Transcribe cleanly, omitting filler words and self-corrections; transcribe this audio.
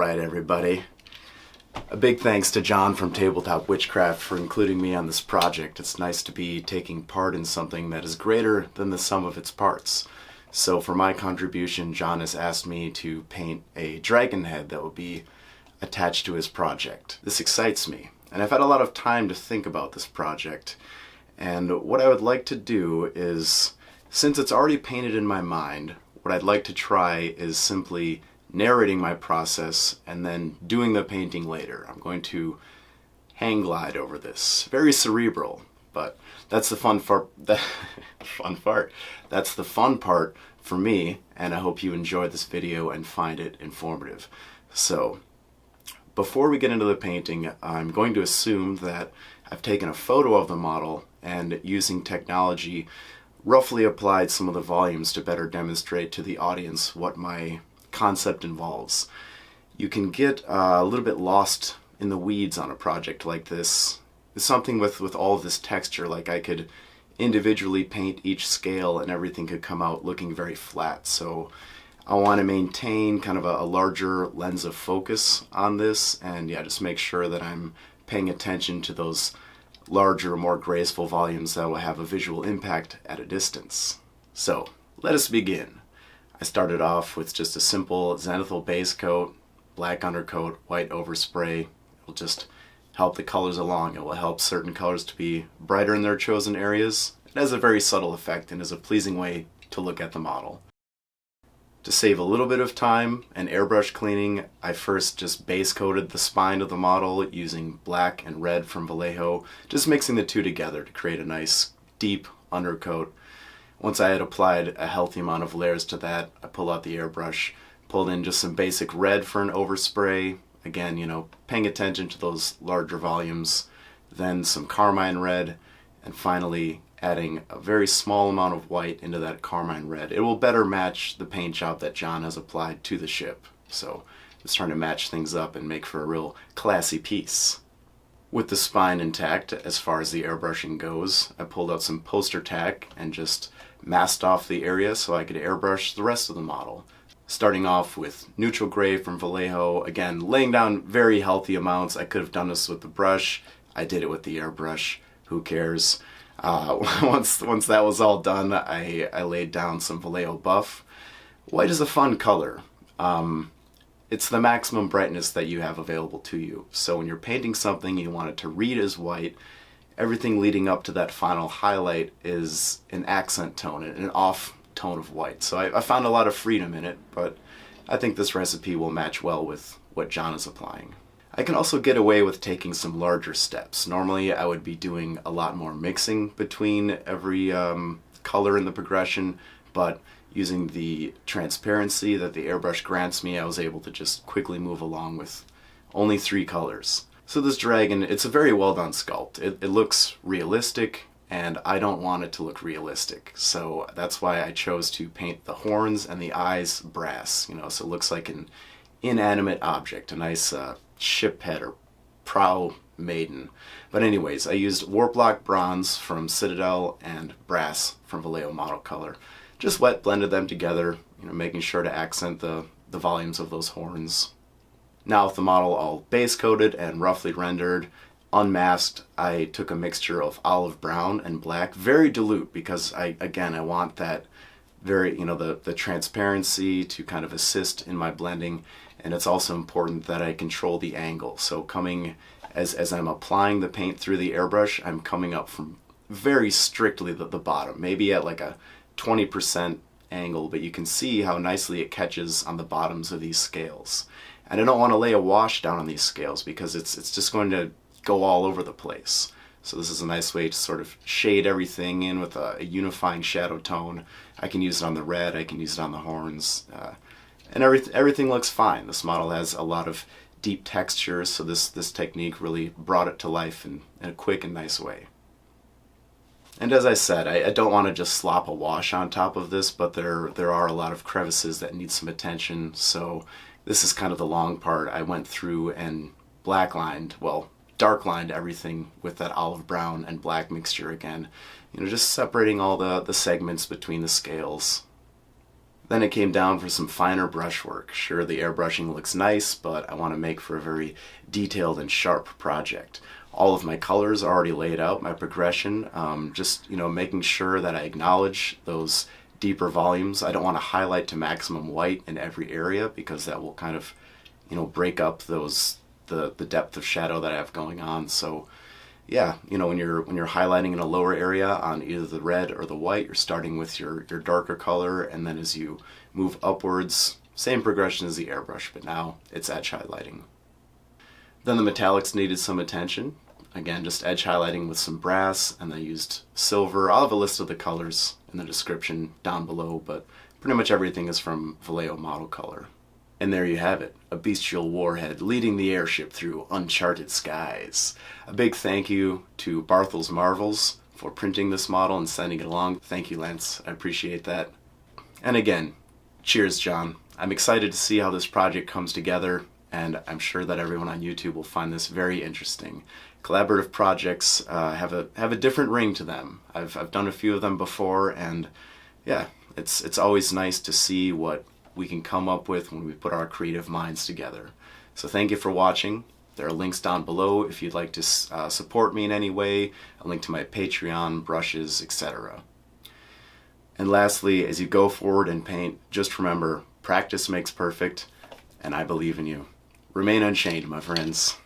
Alright everybody, a big thanks to John from Tabletop Witch Craft for including me on this project. It's nice to be taking part in something that is greater than the sum of its parts. So for my contribution, John has asked me to paint a dragon head that will be attached to his project. This excites me, and I've had a lot of time to think about this project. And what I would like to do is, since it's already painted in my mind, what I'd like to try is simply narrating my process and then doing the painting later. I'm going to hang glide over this. Very cerebral, but that's the fun part. That's the fun part for me, and I hope you enjoyed this video and find it informative. So, before we get into the painting, I'm going to assume that I've taken a photo of the model and, using technology, roughly applied some of the volumes to better demonstrate to the audience what my concept involves. You can get a little bit lost in the weeds on a project like this. It's something with all of this texture, like I could individually paint each scale and everything could come out looking very flat. So I want to maintain kind of a larger lens of focus on this, and yeah, just make sure that I'm paying attention to those larger, more graceful volumes that will have a visual impact at a distance. So let us begin. I started off with just a simple zenithal base coat, black undercoat, white overspray. It will just help the colors along. It will help certain colors to be brighter in their chosen areas. It has a very subtle effect and is a pleasing way to look at the model. To save a little bit of time and airbrush cleaning, I first just base coated the spine of the model using black and red from Vallejo, just mixing the two together to create a nice deep undercoat. Once I had applied a healthy amount of layers to that, I pulled out the airbrush, pulled in just some basic red for an overspray, again, you know, paying attention to those larger volumes, then some carmine red, and finally adding a very small amount of white into that carmine red. It will better match the paint job that John has applied to the ship. So just trying to match things up and make for a real classy piece. With the spine intact, as far as the airbrushing goes, I pulled out some poster tack and just masked off the area so I could airbrush the rest of the model. Starting off with neutral gray from Vallejo, again, laying down very healthy amounts. I could have done this with the brush. I did it with the airbrush. Who cares? Once that was all done, I laid down some Vallejo buff. White is a fun color. It's the maximum brightness that you have available to you. So when you're painting something, you want it to read as white. Everything leading up to that final highlight is an accent tone, an off tone of white. So I found a lot of freedom in it, but I think this recipe will match well with what John is applying. I can also get away with taking some larger steps. Normally I would be doing a lot more mixing between every color in the progression, but using the transparency that the airbrush grants me, I was able to just quickly move along with only 3 colors. So this dragon, it's a very well done sculpt. It looks realistic, and I don't want it to look realistic. So that's why I chose to paint the horns and the eyes brass, you know, so it looks like an inanimate object, a nice ship head or prow maiden. But anyways, I used Warplock bronze from Citadel and brass from Vallejo model color. Just wet blended them together, you know, making sure to accent the volumes of those horns. Now with the model all base coated and roughly rendered, unmasked, I took a mixture of olive brown and black, very dilute, because I want that very, you know, the transparency to kind of assist in my blending, and it's also important that I control the angle. So coming, as I'm applying the paint through the airbrush, I'm coming up from very strictly the bottom, maybe at like a 20% angle, but you can see how nicely it catches on the bottoms of these scales. And I don't want to lay a wash down on these scales because it's just going to go all over the place. So this is a nice way to sort of shade everything in with a unifying shadow tone. I can use it on the red, I can use it on the horns, and everything looks fine. This model has a lot of deep textures, so this technique really brought it to life in a quick and nice way. And as I said, I don't want to just slop a wash on top of this, but there are a lot of crevices that need some attention, so this is kind of the long part. I went through and black lined, well, dark lined everything with that olive brown and black mixture again, you know, just separating all the segments between the scales. Then it came down for some finer brushwork. Sure, the airbrushing looks nice, but I want to make for a very detailed and sharp project. All of my colors are already laid out, my progression, just, making sure that I acknowledge those deeper volumes. I don't want to highlight to maximum white in every area because that will kind of, break up the depth of shadow that I have going on. So yeah, when you're highlighting in a lower area on either the red or the white, you're starting with your darker color, and then as you move upwards, same progression as the airbrush, but now it's edge highlighting. Then the metallics needed some attention. Again, just edge highlighting with some brass, and I used silver. I'll have a list of the colors in the description down below, but pretty much everything is from Vallejo model color. And there you have it, a bestial warhead leading the airship through uncharted skies. A big thank you to Barthel's Marvels for printing this model and sending it along. Thank you, Lance, I appreciate that. And again, cheers, John. I'm excited to see how this project comes together, and I'm sure that everyone on YouTube will find this very interesting. Collaborative projects have a different ring to them. I've done a few of them before, and yeah, it's always nice to see what we can come up with when we put our creative minds together. So thank you for watching. There are links down below if you'd like to support me in any way, a link to my Patreon, brushes, etc. And lastly, as you go forward and paint, just remember, practice makes perfect, and I believe in you. Remain unchained, my friends.